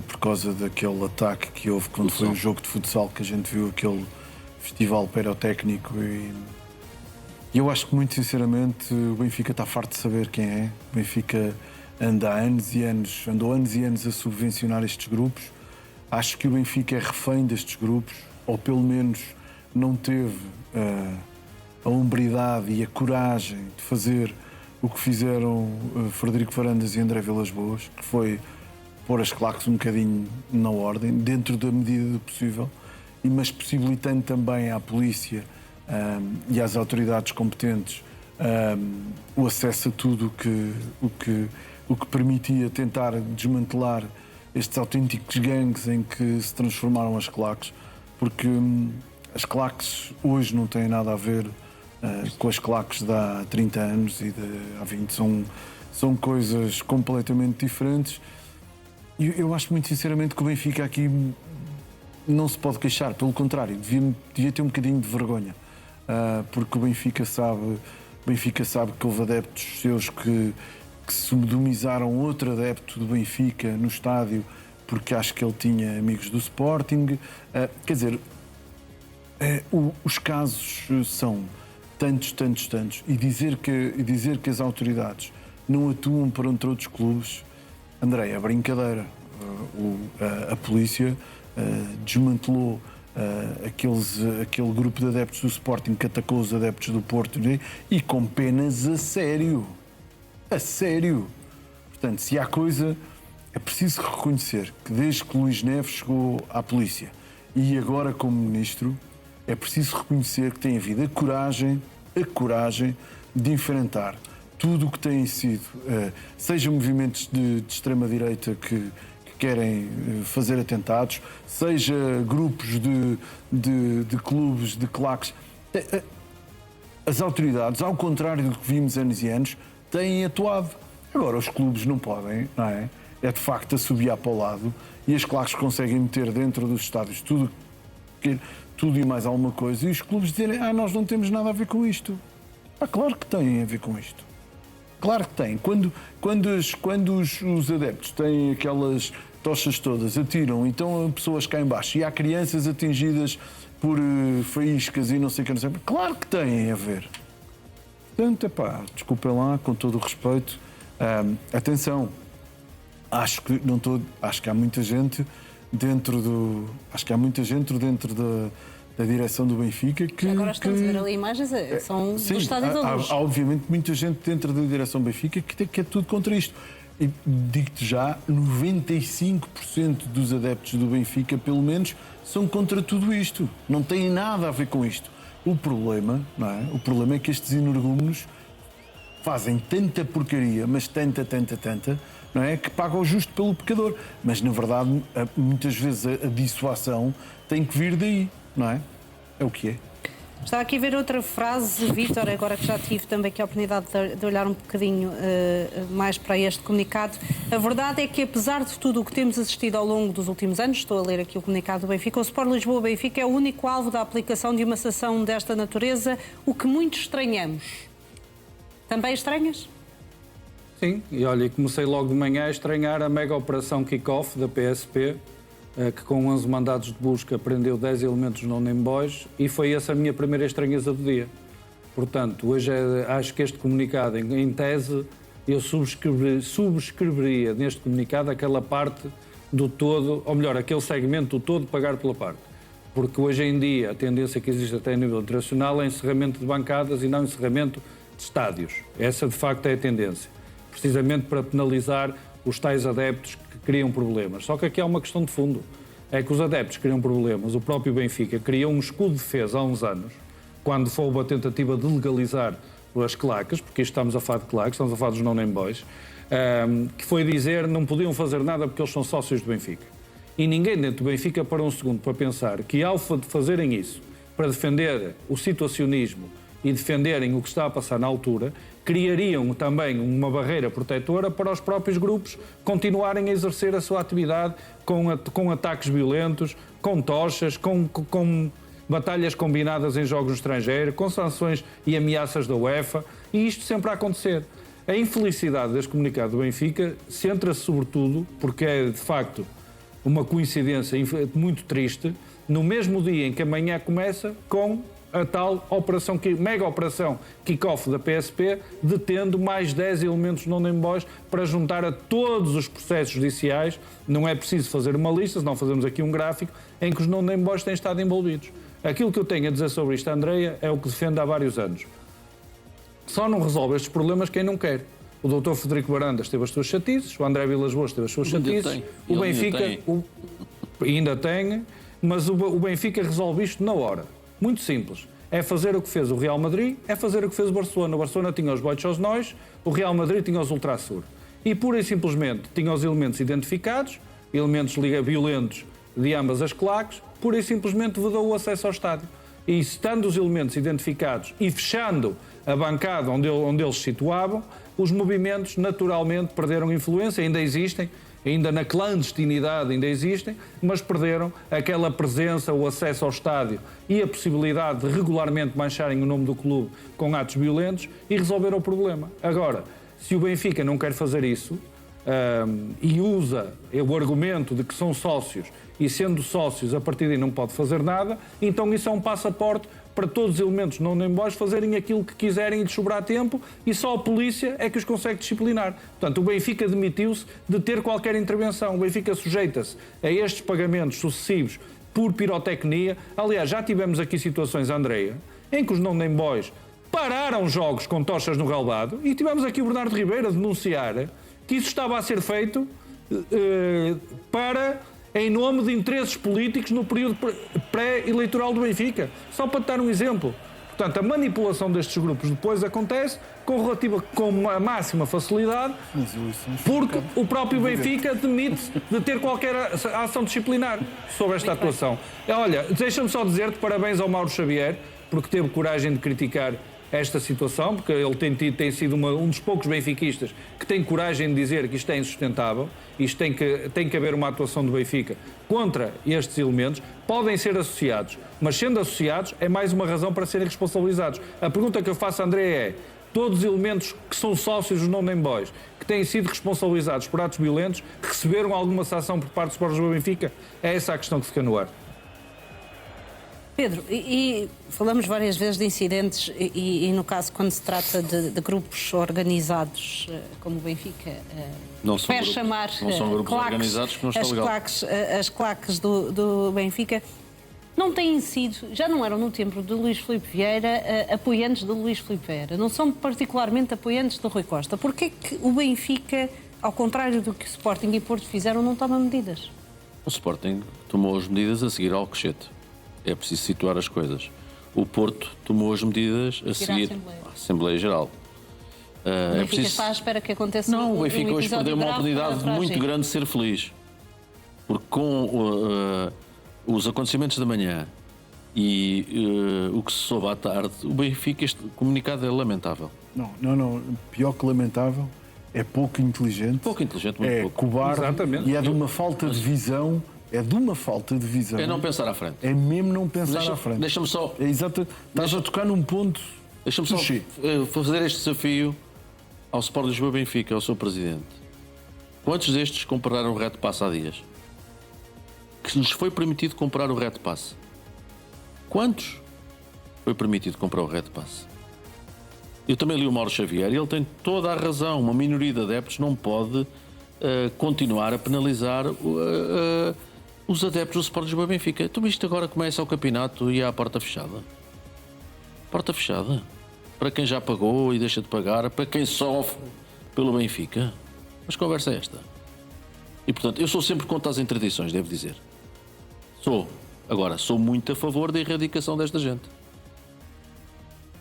por causa daquele ataque que houve quando foi o jogo de futsal, que a gente viu aquele festival pirotécnico. E eu acho que, muito sinceramente, o Benfica está farto de saber quem é. O Benfica andou anos e anos a subvencionar estes grupos. Acho que o Benfica é refém destes grupos, ou pelo menos não teve a hombridade e a coragem de fazer o que fizeram Frederico Varandas e André Vilas-Boas, que foi pôr as claques um bocadinho na ordem, dentro da medida do possível, mas possibilitando também à polícia e às autoridades competentes o acesso a tudo o que permitia tentar desmantelar estes autênticos gangues em que se transformaram as claques, porque as claques hoje não têm nada a ver com as claques de há 30 anos e de há 20. São coisas completamente diferentes. E eu acho muito sinceramente que o Benfica aqui não se pode queixar, pelo contrário, devia ter um bocadinho de vergonha, porque o Benfica sabe que houve adeptos seus que sodomizaram outro adepto do Benfica no estádio porque acho que ele tinha amigos do Sporting. Quer dizer, os casos são tantos, e dizer que as autoridades não atuam perante outros clubes, André, é brincadeira. A polícia desmantelou aquele grupo de adeptos do Sporting que atacou os adeptos do Porto, né? E com penas a sério. A sério. Portanto, se há coisa, é preciso reconhecer que desde que Luís Neves chegou à polícia e agora como ministro, é preciso reconhecer que tem havido a coragem de enfrentar tudo o que têm sido, seja movimentos de extrema-direita que querem fazer atentados, seja grupos de clubes, de claques. As autoridades, ao contrário do que vimos anos e anos, têm atuado. Agora, os clubes não podem, não é? É de facto assobiar para o lado e as claques conseguem meter dentro dos estádios tudo e mais alguma coisa, e os clubes dizerem, nós não temos nada a ver com isto. Claro que têm a ver com isto. Claro que têm. Quando os adeptos têm aquelas tochas todas, atiram, então pessoas cá em baixo e há crianças atingidas por faíscas e não sei o que, não sei. Claro que têm a ver. Portanto, desculpem lá, com todo o respeito, atenção, acho que há muita gente dentro da direção do Benfica que... Agora estamos a ver ali imagens, são do Estádio da Luz. Há obviamente muita gente dentro da direção do Benfica que é tudo contra isto. E digo-te já, 95% dos adeptos do Benfica, pelo menos, são contra tudo isto. Não têm nada a ver com isto. O problema, não é? O problema é que estes energúmenos fazem tanta porcaria, mas tanta, não é? Que pagam o justo pelo pecador. Mas, na verdade, muitas vezes a dissuasão tem que vir daí, não é? É o que é. Estava aqui a ver outra frase, Vítor, agora que já tive também aqui a oportunidade de olhar um bocadinho mais para este comunicado. A verdade é que, apesar de tudo o que temos assistido ao longo dos últimos anos, estou a ler aqui o comunicado do Benfica, o Sport Lisboa-Benfica é o único alvo da aplicação de uma sanção desta natureza, o que muito estranhamos. Também estranhas? Sim, e olha, comecei logo de manhã a estranhar a mega operação kick-off da PSP, que com 11 mandados de busca prendeu 10 elementos não name boys, e foi essa a minha primeira estranheza do dia. Portanto, hoje acho que este comunicado, em tese, eu subscreveria neste comunicado aquela parte do todo, ou melhor, aquele segmento do todo pagar pela parte. Porque hoje em dia a tendência que existe até a nível internacional é encerramento de bancadas e não encerramento de estádios. Essa de facto é a tendência. Precisamente para penalizar os tais adeptos que criam problemas. Só que aqui há uma questão de fundo. É que os adeptos criam problemas. O próprio Benfica criou um escudo de defesa há uns anos, quando foi uma tentativa de legalizar as claques, porque isto estamos a falar de claques, estamos a falar dos non-name boys, que foi dizer que não podiam fazer nada porque eles são sócios do Benfica. E ninguém dentro do Benfica parou um segundo para pensar que ao fazerem isso, para defender o situacionismo e defenderem o que está a passar na altura, criariam também uma barreira protetora para os próprios grupos continuarem a exercer a sua atividade com ataques violentos, com tochas, com batalhas combinadas em jogos no estrangeiro, com sanções e ameaças da UEFA, e isto sempre a acontecer. A infelicidade deste comunicado do Benfica centra-se sobretudo, porque é de facto uma coincidência muito triste, no mesmo dia em que amanhã começa com a tal operação, mega operação kick-off da PSP, detendo mais 10 elementos não name boys para juntar a todos os processos judiciais. Não é preciso fazer uma lista, senão fazemos aqui um gráfico em que os não name boys têm estado envolvidos. Aquilo que eu tenho a dizer sobre isto, Andreia, é o que defendo há vários anos. Só não resolve estes problemas quem não quer. O Dr. Frederico Barandas teve as suas chatices, o André Vilas Boas teve as suas chatices, o Benfica ainda tem, mas o Benfica resolve isto na hora. Muito simples. É fazer o que fez o Real Madrid, é fazer o que fez o Barcelona. O Barcelona tinha os Boichos Nós, o Real Madrid tinha os Ultrasur. E pura e simplesmente tinha os elementos identificados, elementos violentos de ambas as claques, pura e simplesmente vedou o acesso ao estádio. E estando os elementos identificados e fechando a bancada onde eles se situavam, os movimentos naturalmente perderam influência, ainda existem, ainda na clandestinidade ainda existem, mas perderam aquela presença, o acesso ao estádio e a possibilidade de regularmente mancharem o nome do clube com atos violentos e resolveram o problema. Agora, se o Benfica não quer fazer isso e usa o argumento de que são sócios e sendo sócios a partir daí não pode fazer nada, então isso é um passaporte para todos os elementos não nem boys fazerem aquilo que quiserem e lhes sobrar tempo, e só a polícia é que os consegue disciplinar. Portanto, o Benfica demitiu-se de ter qualquer intervenção. O Benfica sujeita-se a estes pagamentos sucessivos por pirotecnia. Aliás, já tivemos aqui situações, Andreia, em que os não nem boys pararam jogos com tochas no relvado, e tivemos aqui o Bernardo Ribeiro a denunciar que isso estava a ser feito em nome de interesses políticos no período pré-eleitoral do Benfica. Só para dar um exemplo. Portanto, a manipulação destes grupos depois acontece com a máxima facilidade, porque o próprio Benfica demite-se de ter qualquer ação disciplinar sobre esta atuação. Olha, deixa-me só dizer-te parabéns ao Mauro Xavier, porque teve coragem de criticar esta situação, porque ele tem sido um dos poucos benfiquistas que tem coragem de dizer que isto é insustentável, isto tem que haver uma atuação do Benfica contra estes elementos. Podem ser associados, mas sendo associados é mais uma razão para serem responsabilizados. A pergunta que eu faço, André, é: todos os elementos que são sócios dos non-name boys, que têm sido responsabilizados por atos violentos, receberam alguma sanção por parte dos Sport Lisboa Benfica? É essa a questão que fica no ar. Pedro, e falamos várias vezes de incidentes e no caso, quando se trata de grupos organizados, como o Benfica quer chamar, não são grupos claques, organizados que não estão legal. As claques do Benfica não têm sido, já não eram no tempo de Luís Filipe Vieira, apoiantes de Luís Filipe Vieira, não são particularmente apoiantes de Rui Costa. Porquê é que o Benfica, ao contrário do que o Sporting e Porto fizeram, não toma medidas? O Sporting tomou as medidas a seguir ao Alcochete. É preciso situar as coisas. O Porto tomou as medidas a seguir à Assembleia Geral. O Benfica está à espera que aconteça Não, o Benfica hoje perdeu uma oportunidade muito grande de ser feliz. Porque com os acontecimentos da manhã e o que se soube à tarde, o Benfica, este comunicado é lamentável. Não. Pior que lamentável, é pouco inteligente. Pouco inteligente, muito pouco. Cobarde. Exatamente. E é de uma falta de visão. É de uma falta de visão. É não pensar à frente. É mesmo não pensar à frente. Deixa-me só... É exato. Estás a tocar num ponto... Deixa-me só fazer este desafio ao Sport Lisboa Benfica, ao seu presidente. Quantos destes compraram o Red Pass há dias? Que lhes foi permitido comprar o Red Pass? Quantos foi permitido comprar o Red Pass? Eu também li o Mauro Xavier e ele tem toda a razão. Uma minoria de adeptos não pode continuar a penalizar os adeptos do Sport Lisboa Benfica. Então isto agora começa o campeonato e há a porta fechada. Porta fechada. Para quem já pagou e deixa de pagar, para quem sofre pelo Benfica. Mas conversa é esta. E portanto, eu sou sempre contra as interdições, devo dizer. Sou muito a favor da erradicação desta gente.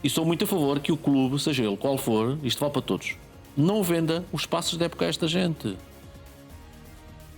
E sou muito a favor que o clube, seja ele qual for, isto vale para todos, não venda os passos de época a esta gente.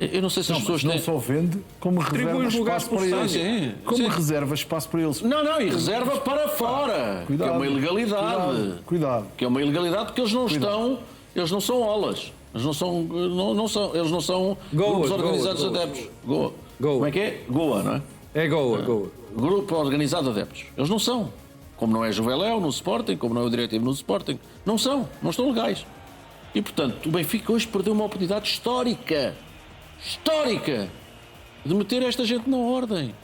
Eu não sei se as pessoas não só vende, como reserva espaço para eles. Sim. Reserva espaço para eles. Não, e reserva para fora. Cuidado, que é uma ilegalidade. Cuidado. Que é uma ilegalidade porque eles não são olas. Eles não são grupos organizados de adeptos. Goa. Como é que é? Goa, não é? É Goa. Grupo organizado de adeptos. Eles não são. Como não é Juveléu no Sporting, como não é o Diretivo no Sporting. Não estão legais. E portanto, o Benfica hoje perdeu uma oportunidade histórica de meter esta gente na ordem.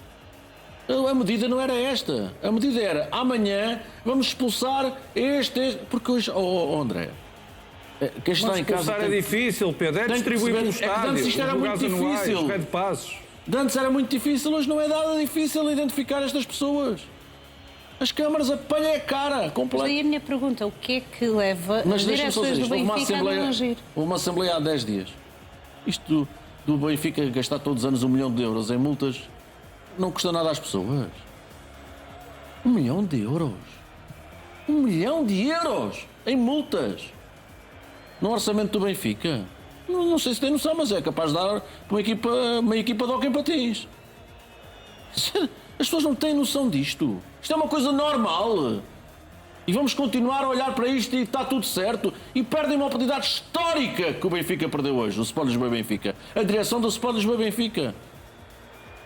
A medida não era esta. A medida era, amanhã vamos expulsar este... Porque hoje, André, quem está Mas em casa... expulsar é difícil, Pedro, é tem que distribuir pelo perceber, é que estádio. antes isto era os muito lugares anuais, difícil. os Red Passos. De antes era muito difícil, hoje não é nada difícil identificar estas pessoas. As câmaras apanham a cara Mas completa. daí a minha pergunta, o que é que leva as Mas deixa-me só direções dizer do isto, Benfica a não agir? houve uma assembleia há 10 dias. Isto do Benfica gastar todos os anos 1 milhão de euros em multas não custa nada às pessoas. 1 milhão de euros. 1 milhão de euros em multas. No orçamento do Benfica. Não sei se tem noção, mas é capaz de dar para uma equipa de hóquei em patins. As pessoas não têm noção disto. Isto é uma coisa normal. E vamos continuar a olhar para isto e está tudo certo. E perdem uma oportunidade histórica que o Benfica perdeu hoje, o Sport Lisboa Benfica. A direção do Sport Lisboa Benfica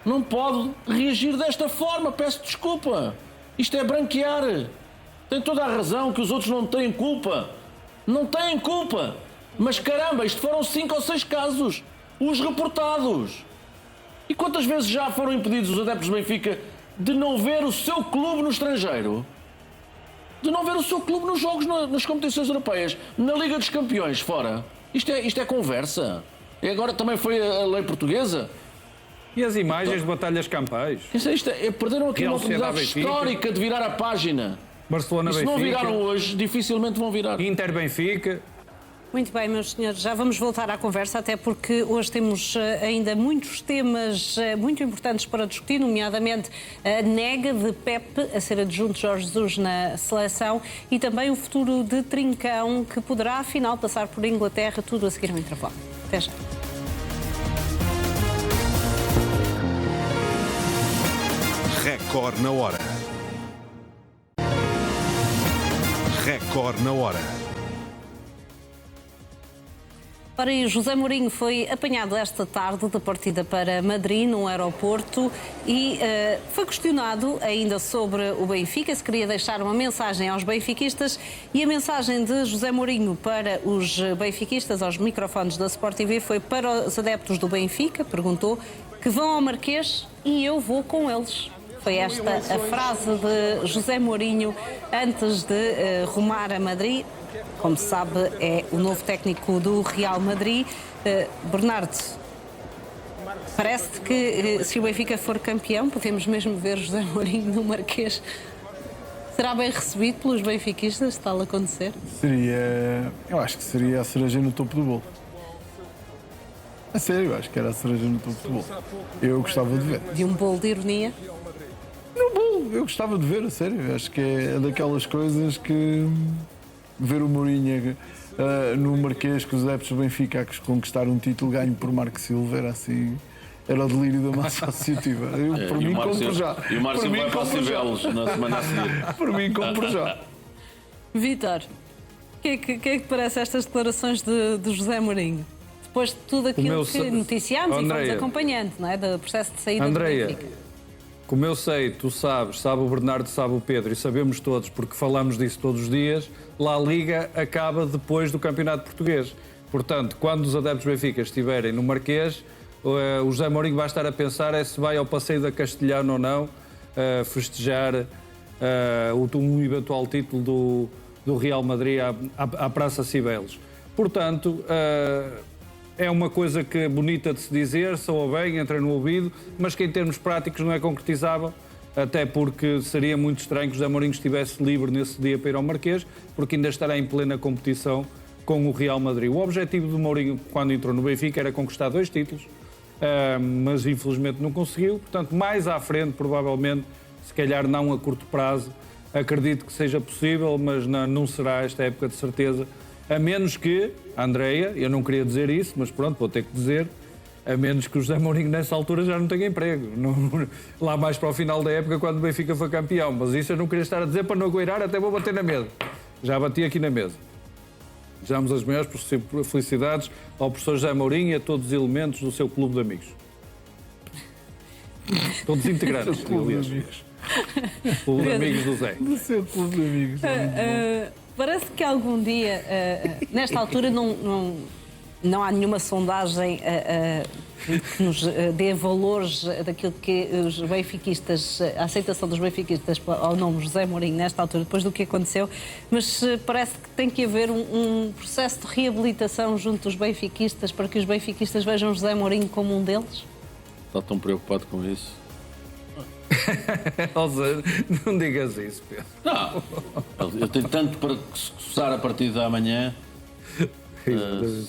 não pode reagir desta forma. Peço desculpa. Isto é branquear. Tem toda a razão que os outros não têm culpa. Não têm culpa. Mas caramba, isto foram 5 ou 6 casos. Os reportados. E quantas vezes já foram impedidos os adeptos do Benfica de não ver o seu clube no estrangeiro? De não ver o seu clube nos jogos, nas competições europeias, na Liga dos Campeões, fora. Isto é conversa. E agora também foi a lei portuguesa. E as imagens de batalhas campais? Perderam aqui Real uma oportunidade Sociedade histórica de virar a página. Barcelona E se não Benfica, viraram hoje, dificilmente vão virar. Inter Benfica. Muito bem, meus senhores, já vamos voltar à conversa, até porque hoje temos ainda muitos temas muito importantes para discutir, nomeadamente a nega de Pepe a ser adjunto Jorge Jesus na seleção e também o futuro de Trincão, que poderá afinal passar por Inglaterra, tudo a seguir ao intervalo. Até já. Record na hora. Record na hora. Ora, e José Mourinho foi apanhado esta tarde da partida para Madrid, num aeroporto, e foi questionado ainda sobre o Benfica, se queria deixar uma mensagem aos benfiquistas, e a mensagem de José Mourinho para os benfiquistas, aos microfones da Sport TV, foi para os adeptos do Benfica, perguntou, que vão ao Marquês e eu vou com eles. Foi esta a frase de José Mourinho antes de rumar a Madrid. Como se sabe, é o novo técnico do Real Madrid. Bernardo, parece-te que se o Benfica for campeão, podemos mesmo ver José Mourinho no Marquês. Será bem recebido pelos benfiquistas, se tal acontecer? Eu acho que seria a cereja no topo do bolo. A sério, eu acho que era a cereja no topo do bolo. Eu gostava de ver. De um bolo de ironia? No bolo, eu gostava de ver, a sério. Eu acho que é daquelas coisas que... Ver o Mourinho no Marquês com os adeptos do Benfica a conquistar um título ganho por Marco Silva era assim, era o delírio da massa associativa. Eu, por mim, compro já. E o Marco Silva vai para Cibelos na semana a seguir. Por mim, compro já. Vítor, o que é que parece estas declarações de José Mourinho? Depois de tudo aquilo que noticiámos e fomos acompanhando, não é? Do processo de saída do Benfica. Como eu sei, tu sabes, sabe o Bernardo, sabe o Pedro, e sabemos todos, porque falamos disso todos os dias, La Liga acaba depois do Campeonato Português. Portanto, quando os adeptos do Benfica estiverem no Marquês, o José Mourinho vai estar a pensar se vai ao Passeio da Castelhana ou não, festejar um eventual título do Real Madrid à Praça Cibeles. Portanto... é uma coisa que é bonita de se dizer, soa bem, entra no ouvido, mas que em termos práticos não é concretizável, até porque seria muito estranho que José Mourinho estivesse livre nesse dia para ir ao Marquês, porque ainda estará em plena competição com o Real Madrid. O objetivo do Mourinho, quando entrou no Benfica, era conquistar 2 títulos, mas infelizmente não conseguiu. Portanto, mais à frente, provavelmente, se calhar não a curto prazo, acredito que seja possível, mas não será esta época de certeza. A menos que, Andreia, eu não queria dizer isso, mas pronto, vou ter que dizer, a menos que o José Mourinho nessa altura já não tenha emprego. Lá mais para o final da época, quando o Benfica foi campeão. Mas isso eu não queria estar a dizer para não agueirar, até vou bater na mesa. Já bati aqui na mesa. Desejamos as maiores felicidades ao professor José Mourinho e a todos os elementos do seu clube de amigos. Todos integrantes, aliás. Clube de amigos do Zé. Do seu clube de amigos. Parece que algum dia, nesta altura, não há nenhuma sondagem que nos dê valores daquilo que os benfiquistas, a aceitação dos benfiquistas ao nome José Mourinho nesta altura, depois do que aconteceu, mas parece que tem que haver um processo de reabilitação junto dos benfiquistas para que os benfiquistas vejam José Mourinho como um deles? Está tão preocupado com isso? Não digas isso, Pedro. Não, eu tenho tanto para coçar a partir de amanhã.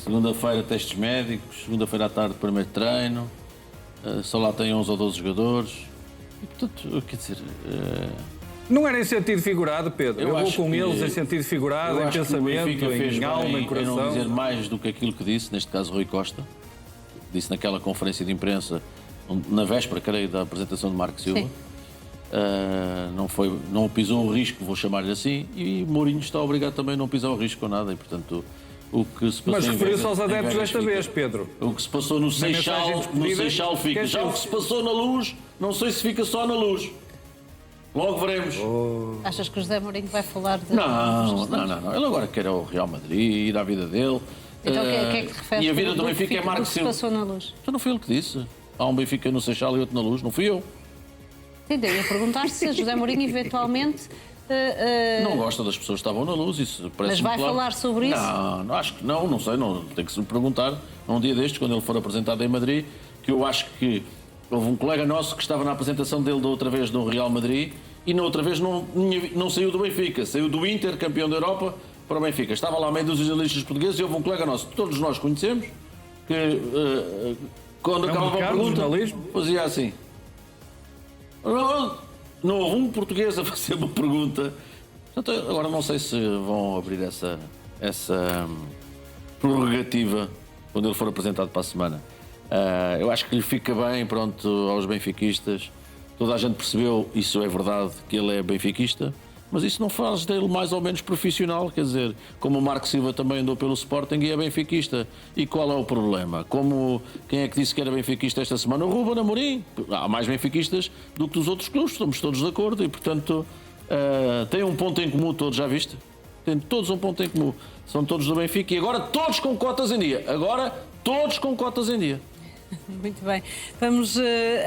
Segunda-feira testes médicos, segunda-feira à tarde primeiro treino, só lá tem 11 ou 12 jogadores. E, portanto, quer dizer... Não era em sentido figurado, Pedro. Eu vou com eles em sentido figurado, em pensamento, em alma, em coração. Eu não dizer mais do que aquilo que disse, neste caso Rui Costa, disse naquela conferência de imprensa, na véspera, creio, da apresentação de Marco Silva. Não pisou o risco, vou chamar-lhe assim, e Mourinho está obrigado também a não pisar o risco ou nada, e portanto... O que se passou. Mas referiu-se aos adeptos desta vez, Pedro. O que se passou no Seixal fica. Já o que se passou na Luz, não sei se fica só na Luz. Logo veremos. Achas que o José Mourinho vai falar de... Não. Ele agora quer o Real Madrid, ir à vida dele. Então o que é que te refere? E a vida do Benfica é Marco Silva. O que se passou na Luz? Então não foi ele que disse. Há um Benfica no Seixal e outro na Luz, não fui eu. Sim, eu ia perguntar se José Mourinho eventualmente... Não gosta das pessoas que estavam na Luz, isso parece. Mas vai falar sobre isso? Não, acho que não sei, tem que se me perguntar num dia destes, quando ele for apresentado em Madrid, que eu acho que houve um colega nosso que estava na apresentação dele da outra vez no Real Madrid e na outra vez não saiu do Benfica, saiu do Inter, campeão da Europa, para o Benfica. Estava lá meio dos jornalistas portugueses e houve um colega nosso, que todos nós conhecemos, que quando acabava a pergunta, fazia assim. Não houve um português a fazer uma pergunta. Portanto, agora não sei se vão abrir essa prerrogativa quando ele for apresentado para a semana. Eu acho que lhe fica bem, pronto, aos benfiquistas. Toda a gente percebeu, isso é verdade, que ele é benfiquista, mas isso não faz dele mais ou menos profissional, quer dizer, como o Marco Silva também andou pelo Sporting e é benfiquista. E qual é o problema? Quem é que disse que era benfiquista esta semana? O Ruben Amorim. Há mais benfiquistas do que dos outros clubes, estamos todos de acordo e, portanto, têm um ponto em comum todos, já viste? Têm todos um ponto em comum. São todos do Benfica e agora todos com cotas em dia. Muito bem. Vamos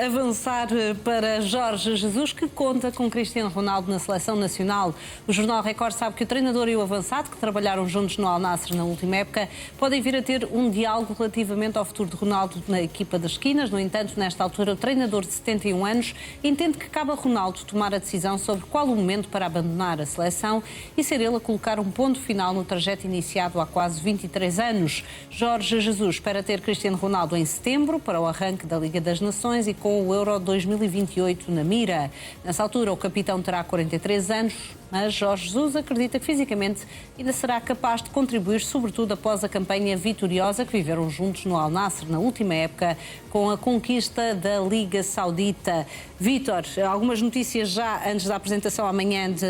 avançar para Jorge Jesus, que conta com Cristiano Ronaldo na seleção nacional. O Jornal Record sabe que o treinador e o avançado, que trabalharam juntos no Al Nassr na última época, podem vir a ter um diálogo relativamente ao futuro de Ronaldo na equipa das esquinas. No entanto, nesta altura, o treinador de 71 anos entende que cabe a Ronaldo tomar a decisão sobre qual o momento para abandonar a seleção e ser ele a colocar um ponto final no trajeto iniciado há quase 23 anos. Jorge Jesus espera ter Cristiano Ronaldo em setembro, para o arranque da Liga das Nações e com o Euro 2028 na mira. Nessa altura, o capitão terá 43 anos, mas Jorge Jesus acredita que fisicamente ainda será capaz de contribuir, sobretudo após a campanha vitoriosa que viveram juntos no Al Nassr na última época, com a conquista da Liga Saudita. Vítor, algumas notícias já antes da apresentação amanhã de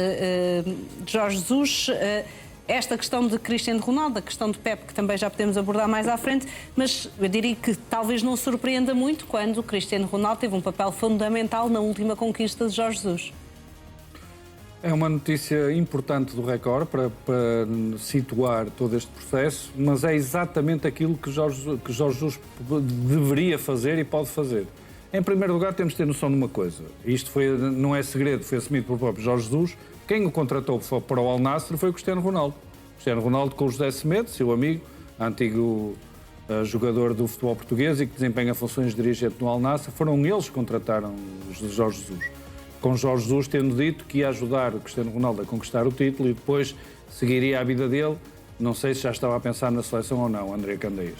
Jorge Jesus. Esta questão de Cristiano Ronaldo, a questão de Pep, que também já podemos abordar mais à frente, mas eu diria que talvez não surpreenda muito quando o Cristiano Ronaldo teve um papel fundamental na última conquista de Jorge Jesus. É uma notícia importante do Record para situar todo este processo, mas é exatamente aquilo que Jorge Jesus deveria fazer e pode fazer. Em primeiro lugar, temos de ter noção de uma coisa. Isto não é segredo, foi assumido pelo próprio Jorge Jesus. Quem o contratou para o Al Nassr foi o Cristiano Ronaldo. Cristiano Ronaldo com o José Semedo, seu amigo, antigo jogador do futebol português e que desempenha funções de dirigente no Al Nassr, foram eles que contrataram Jorge Jesus. Com Jorge Jesus tendo dito que ia ajudar o Cristiano Ronaldo a conquistar o título e depois seguiria a vida dele. Não sei se já estava a pensar na seleção ou não, André Candeias.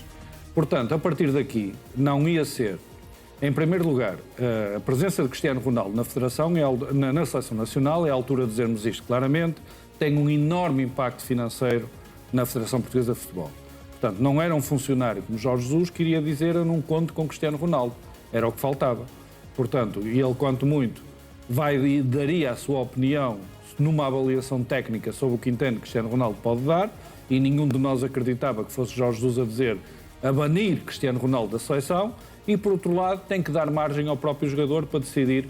Portanto, a partir daqui, não ia ser... Em primeiro lugar, a presença de Cristiano Ronaldo na Federação, na Seleção Nacional, é a altura de dizermos isto claramente, tem um enorme impacto financeiro na Federação Portuguesa de Futebol. Portanto, não era um funcionário como Jorge Jesus que iria dizer eu não conto com Cristiano Ronaldo. Era o que faltava. Portanto, ele, quanto muito, daria a sua opinião numa avaliação técnica sobre o que entende que Cristiano Ronaldo pode dar, e nenhum de nós acreditava que fosse Jorge Jesus a dizer a banir Cristiano Ronaldo da seleção. E, por outro lado, tem que dar margem ao próprio jogador para decidir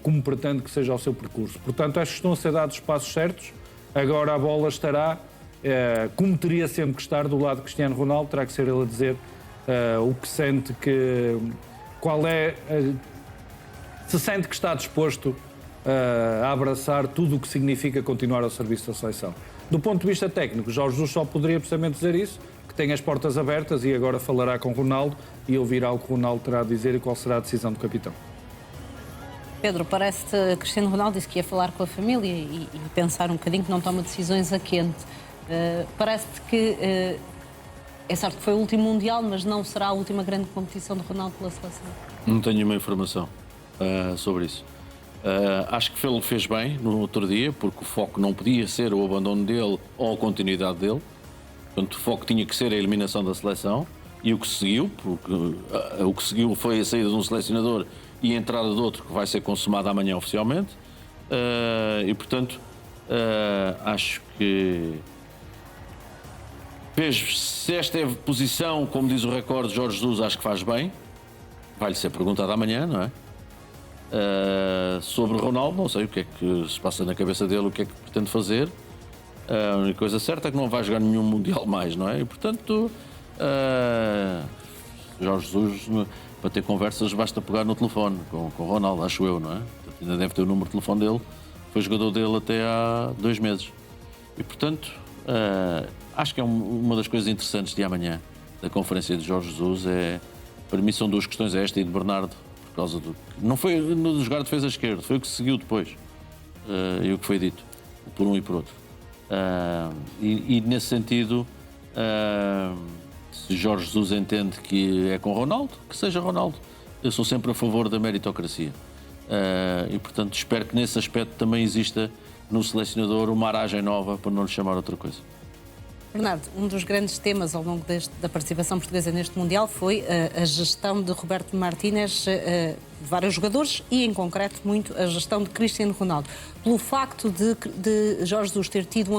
como pretende que seja o seu percurso. Portanto, acho que estão a ser dados os passos certos. Agora a bola estará, como teria sempre que estar, do lado de Cristiano Ronaldo, terá que ser ele a dizer o que sente que... Qual é... se sente que está disposto a abraçar tudo o que significa continuar ao serviço da seleção. Do ponto de vista técnico, Jorge Jesus só poderia precisamente dizer isso, que tem as portas abertas e agora falará com Ronaldo e ouvirá o que Ronaldo terá a dizer e qual será a decisão do capitão. Pedro, parece-te Cristiano Ronaldo disse que ia falar com a família e pensar um bocadinho que não toma decisões a quente. Parece-te que é certo que foi o último Mundial, mas não será a última grande competição de Ronaldo pela seleção? Não tenho nenhuma informação sobre isso. Acho que ele fez bem no outro dia, porque o foco não podia ser o abandono dele ou a continuidade dele. Portanto, o foco tinha que ser a eliminação da seleção e o que seguiu, porque o que seguiu foi a saída de um selecionador e a entrada de outro que vai ser consumada amanhã oficialmente. E, portanto, acho que se esta é a posição, como diz o recorde de Jorge Jesus, acho que faz bem. Vai-lhe ser perguntado amanhã, não é? Sobre Ronaldo, não sei o que é que se passa na cabeça dele, o que é que pretende fazer. A única coisa certa é que não vai jogar nenhum Mundial mais, não é? E, portanto, Jorge Jesus, para ter conversas, basta pegar no telefone com o Ronaldo, acho eu, não é? Portanto, ainda deve ter o número de telefone dele, foi jogador dele até há 2 meses. E, portanto, acho que é uma das coisas interessantes de amanhã, da conferência de Jorge Jesus, para mim são 2 questões, esta e de Bernardo, por causa do... Não foi no jogar de defesa esquerda, foi o que seguiu depois, e o que foi dito, por um e por outro. E nesse sentido, se Jorge Jesus entende que é com Ronaldo, que seja Ronaldo. Eu sou sempre a favor da meritocracia. E, portanto, espero que nesse aspecto também exista no selecionador uma aragem nova, para não lhe chamar outra coisa. Bernardo, um dos grandes temas ao longo da participação portuguesa neste Mundial foi a gestão de Roberto Martínez, de vários jogadores e, em concreto, muito a gestão de Cristiano Ronaldo. Pelo facto de Jorge Jesus ter tido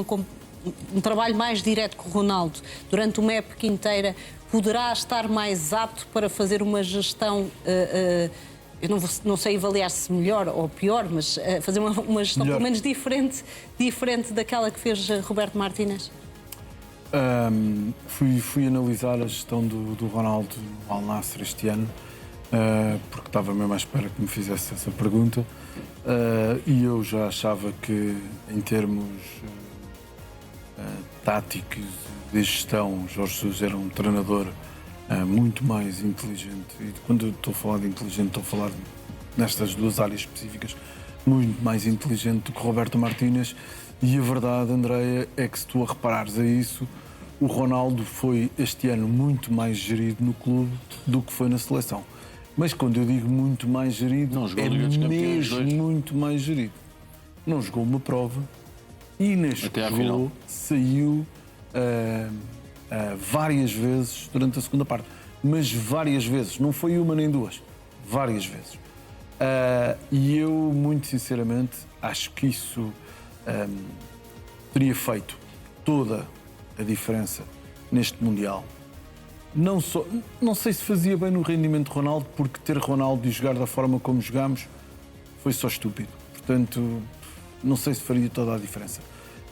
um trabalho mais direto com o Ronaldo durante uma época inteira, poderá estar mais apto para fazer uma gestão, eu não sei avaliar se melhor ou pior, mas fazer uma gestão melhor, pelo menos diferente daquela que fez Roberto Martínez? Fui analisar a gestão do Ronaldo no Al Nassr este ano, porque estava mesmo à espera que me fizesse essa pergunta, e eu já achava que, em termos táticos de gestão, Jorge Jesus era um treinador muito mais inteligente. E quando eu estou a falar de inteligente, estou a falar nestas 2 áreas específicas, muito mais inteligente do que Roberto Martínez. E a verdade, Andreia, é que se tu a reparares a isso, o Ronaldo foi este ano muito mais gerido no clube do que foi na seleção. Mas quando eu digo muito mais gerido, não jogou é Liga dos Campeões mesmo 2. muito mais gerido. Não jogou uma prova e neste jogo saiu várias vezes durante a segunda parte. Mas várias vezes, não foi uma nem 2, várias vezes. E eu, muito sinceramente, acho que isso teria feito toda a diferença neste Mundial. Não sei se fazia bem no rendimento de Ronaldo, porque ter Ronaldo e jogar da forma como jogámos foi só estúpido. Portanto, não sei se faria toda a diferença.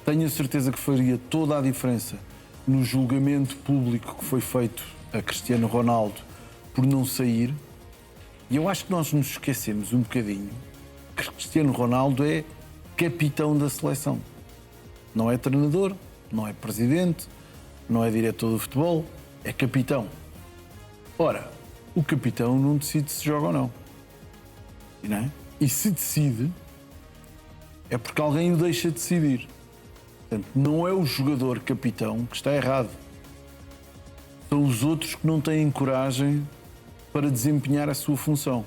Tenho a certeza que faria toda a diferença no julgamento público que foi feito a Cristiano Ronaldo por não sair. E eu acho que nós nos esquecemos um bocadinho que Cristiano Ronaldo é capitão da seleção. Não é treinador, não é presidente, não é diretor do futebol, é capitão. Ora, o capitão não decide se joga ou não. Não é? E se decide, é porque alguém o deixa decidir. Portanto, não é o jogador capitão que está errado. São os outros que não têm coragem para desempenhar a sua função.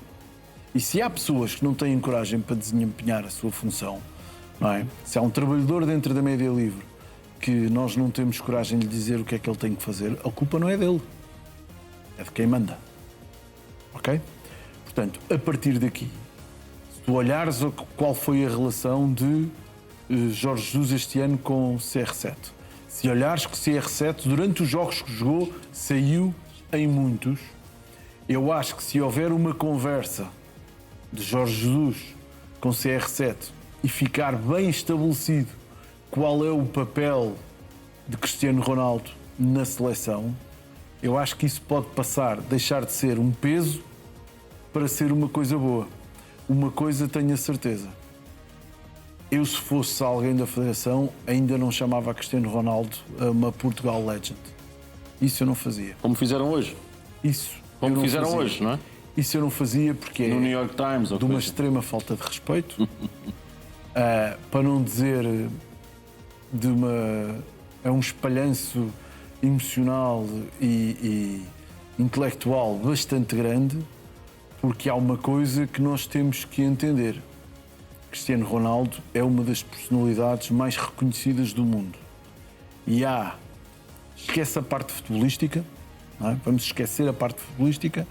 E se há pessoas que não têm coragem para desempenhar a sua função, não é? Se há um trabalhador dentro da média livre que nós não temos coragem de lhe dizer o que é que ele tem que fazer, a culpa não é dele, é de quem manda. Ok? Portanto, a partir daqui, se tu olhares qual foi a relação de Jorge Jesus este ano com CR7, se olhares que CR7, durante os jogos que jogou, saiu em muitos, eu acho que se houver uma conversa de Jorge Jesus com CR7 e ficar bem estabelecido qual é o papel de Cristiano Ronaldo na seleção, Eu acho que isso pode deixar de ser um peso para ser uma coisa boa. Uma coisa tenho a certeza. Eu, se fosse alguém da Federação, ainda não chamava a Cristiano Ronaldo a uma Portugal Legend. Isso eu não fazia. Como fizeram hoje. Isso. Como fizeram hoje, não é? Isso eu não fazia porque No é New York Times. Ou de uma coisa. extrema falta de respeito, para não dizer é um espalhanço emocional e intelectual bastante grande, porque há uma coisa que nós temos que entender. Cristiano Ronaldo é uma das personalidades mais reconhecidas do mundo. E esquece a parte futebolística, não é? Vamos esquecer a parte futebolística.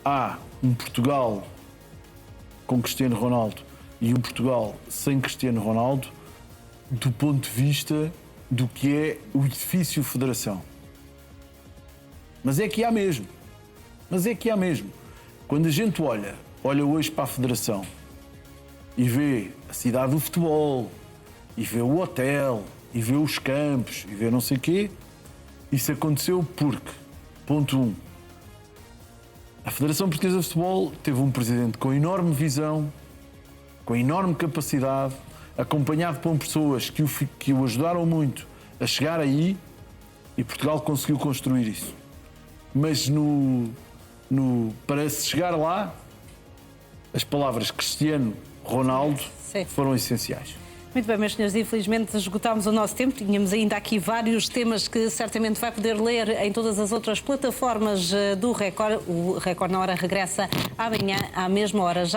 Há um Portugal com Cristiano Ronaldo e um Portugal sem Cristiano Ronaldo do ponto de vista do que é o edifício Federação. Mas é que há mesmo. Quando a gente olha hoje para a Federação e vê a cidade do futebol, e vê o hotel, e vê os campos, e vê não sei o quê, isso aconteceu porque, ponto 1, a Federação Portuguesa de Futebol teve um presidente com enorme visão, com enorme capacidade, acompanhado por pessoas que o ajudaram muito a chegar aí, e Portugal conseguiu construir isso. Mas para se chegar lá, as palavras Cristiano Ronaldo Sim. foram essenciais. Muito bem, meus senhores, infelizmente esgotámos o nosso tempo. Tínhamos ainda aqui vários temas que certamente vai poder ler em todas as outras plataformas do Record. O Record na Hora regressa amanhã à mesma hora. Já